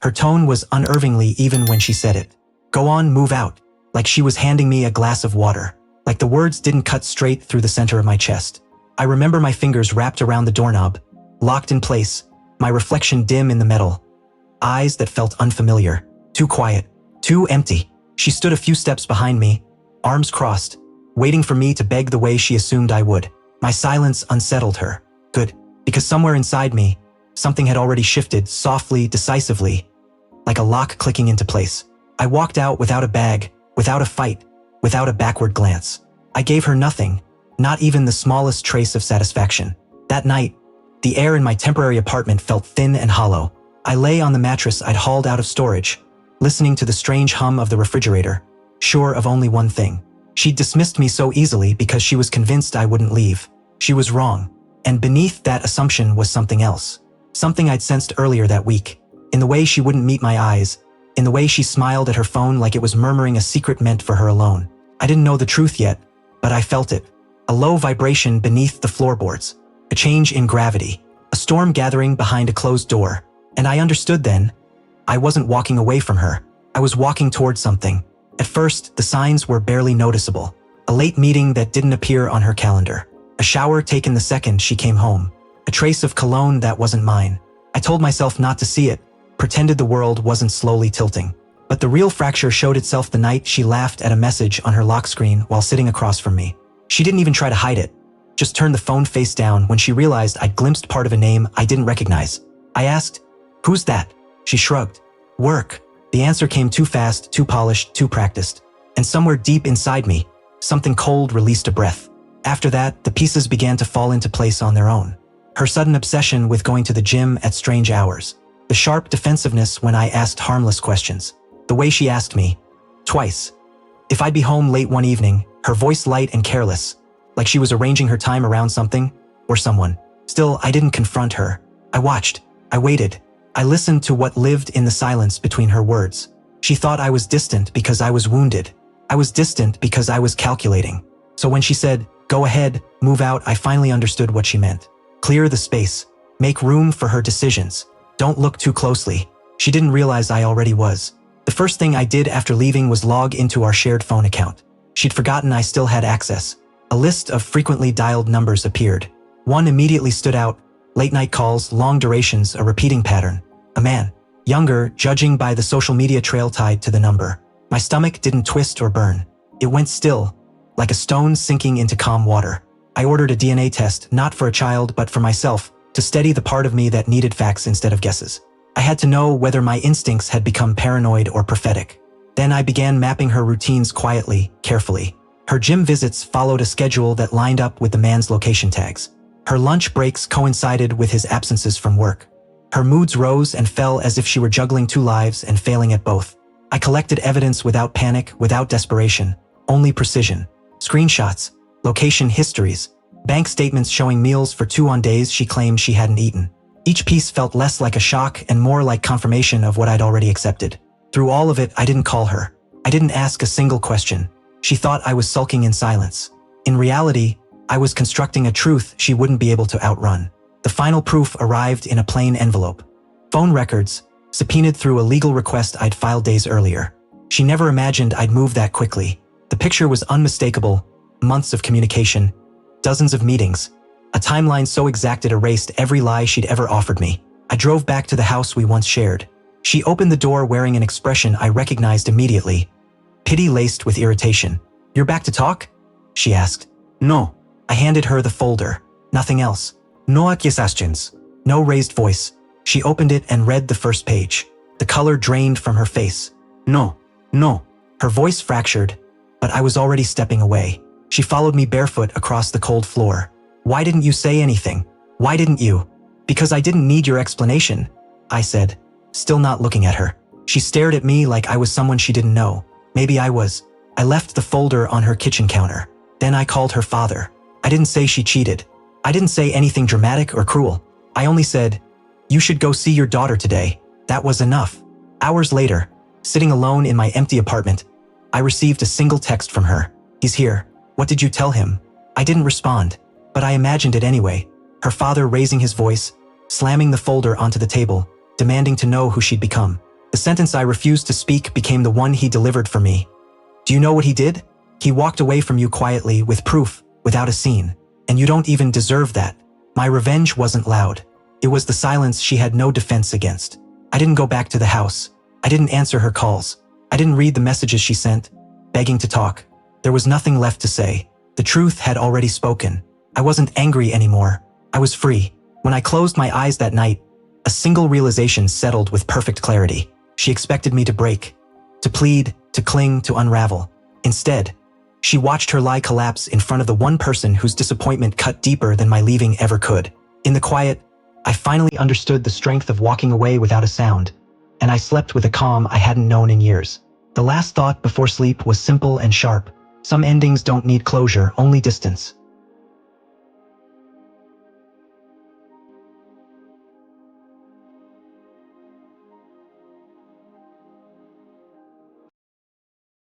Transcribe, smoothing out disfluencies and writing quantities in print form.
Her tone was unnervingly even when she said it. Go on, move out. Like she was handing me a glass of water. Like the words didn't cut straight through the center of my chest. I remember my fingers wrapped around the doorknob, locked in place, my reflection dim in the metal. Eyes that felt unfamiliar, too quiet, too empty. She stood a few steps behind me, arms crossed, waiting for me to beg the way she assumed I would. My silence unsettled her. Good, because somewhere inside me, something had already shifted softly, decisively, like a lock clicking into place. I walked out without a bag, without a fight, without a backward glance. I gave her nothing, not even the smallest trace of satisfaction. That night, the air in my temporary apartment felt thin and hollow. I lay on the mattress I'd hauled out of storage, listening to the strange hum of the refrigerator, sure of only one thing. She'd dismissed me so easily because she was convinced I wouldn't leave. She was wrong, and beneath that assumption was something else. Something I'd sensed earlier that week, in the way she wouldn't meet my eyes, in the way she smiled at her phone like it was murmuring a secret meant for her alone. I didn't know the truth yet, but I felt it. A low vibration beneath the floorboards, a change in gravity, a storm gathering behind a closed door. And I understood then. I wasn't walking away from her. I was walking towards something. At first, the signs were barely noticeable. A late meeting that didn't appear on her calendar. A shower taken the second she came home. A trace of cologne that wasn't mine. I told myself not to see it, pretended the world wasn't slowly tilting. But the real fracture showed itself the night she laughed at a message on her lock screen while sitting across from me. She didn't even try to hide it, just turned the phone face down when she realized I'd glimpsed part of a name I didn't recognize. I asked, "Who's that?" She shrugged. "Work." The answer came too fast, too polished, too practiced. And somewhere deep inside me, something cold released a breath. After that, the pieces began to fall into place on their own. Her sudden obsession with going to the gym at strange hours. The sharp defensiveness when I asked harmless questions. The way she asked me, twice, if I'd be home late one evening, her voice light and careless, like she was arranging her time around something or someone. Still, I didn't confront her. I watched. I waited. I listened to what lived in the silence between her words. She thought I was distant because I was wounded. I was distant because I was calculating. So when she said, "Go ahead, move out," I finally understood what she meant. Clear the space. Make room for her decisions. Don't look too closely. She didn't realize I already was. The first thing I did after leaving was log into our shared phone account. She'd forgotten I still had access. A list of frequently dialed numbers appeared. One immediately stood out. Late-night calls, long durations, a repeating pattern. A man. Younger, judging by the social media trail tied to the number. My stomach didn't twist or burn. It went still, like a stone sinking into calm water. I ordered a DNA test, not for a child but for myself, to steady the part of me that needed facts instead of guesses. I had to know whether my instincts had become paranoid or prophetic. Then I began mapping her routines quietly, carefully. Her gym visits followed a schedule that lined up with the man's location tags. Her lunch breaks coincided with his absences from work. Her moods rose and fell as if she were juggling two lives and failing at both. I collected evidence without panic, without desperation, only precision. Screenshots, location histories, bank statements showing meals for two on days she claimed she hadn't eaten. Each piece felt less like a shock and more like confirmation of what I'd already accepted. Through all of it, I didn't call her. I didn't ask a single question. She thought I was sulking in silence. In reality, I was constructing a truth she wouldn't be able to outrun. The final proof arrived in a plain envelope. Phone records, subpoenaed through a legal request I'd filed days earlier. She never imagined I'd move that quickly. The picture was unmistakable. Months of communication, dozens of meetings. A timeline so exact it erased every lie she'd ever offered me. I drove back to the house we once shared. She opened the door wearing an expression I recognized immediately. Pity laced with irritation. "You're back to talk?" she asked. "No." I handed her the folder. Nothing else. "No accusations." No raised voice. She opened it and read the first page. The color drained from her face. "No. No." Her voice fractured, but I was already stepping away. She followed me barefoot across the cold floor. "Why didn't you say anything? Why didn't you?" "Because I didn't need your explanation," I said, still not looking at her. She stared at me like I was someone she didn't know. Maybe I was. I left the folder on her kitchen counter. Then I called her father. I didn't say she cheated. I didn't say anything dramatic or cruel. I only said, "You should go see your daughter today." That was enough. Hours later, sitting alone in my empty apartment, I received a single text from her. "He's here. What did you tell him?" I didn't respond, but I imagined it anyway. Her father raising his voice, slamming the folder onto the table, demanding to know who she'd become. The sentence I refused to speak became the one he delivered for me. Do you know what he did? He walked away from you quietly, with proof, without a scene. And you don't even deserve that. My revenge wasn't loud. It was the silence she had no defense against. I didn't go back to the house. I didn't answer her calls. I didn't read the messages she sent, begging to talk. There was nothing left to say. The truth had already spoken. I wasn't angry anymore. I was free. When I closed my eyes that night, a single realization settled with perfect clarity. She expected me to break, to plead, to cling, to unravel. Instead, she watched her lie collapse in front of the one person whose disappointment cut deeper than my leaving ever could. In the quiet, I finally understood the strength of walking away without a sound, and I slept with a calm I hadn't known in years. The last thought before sleep was simple and sharp. Some endings don't need closure, only distance.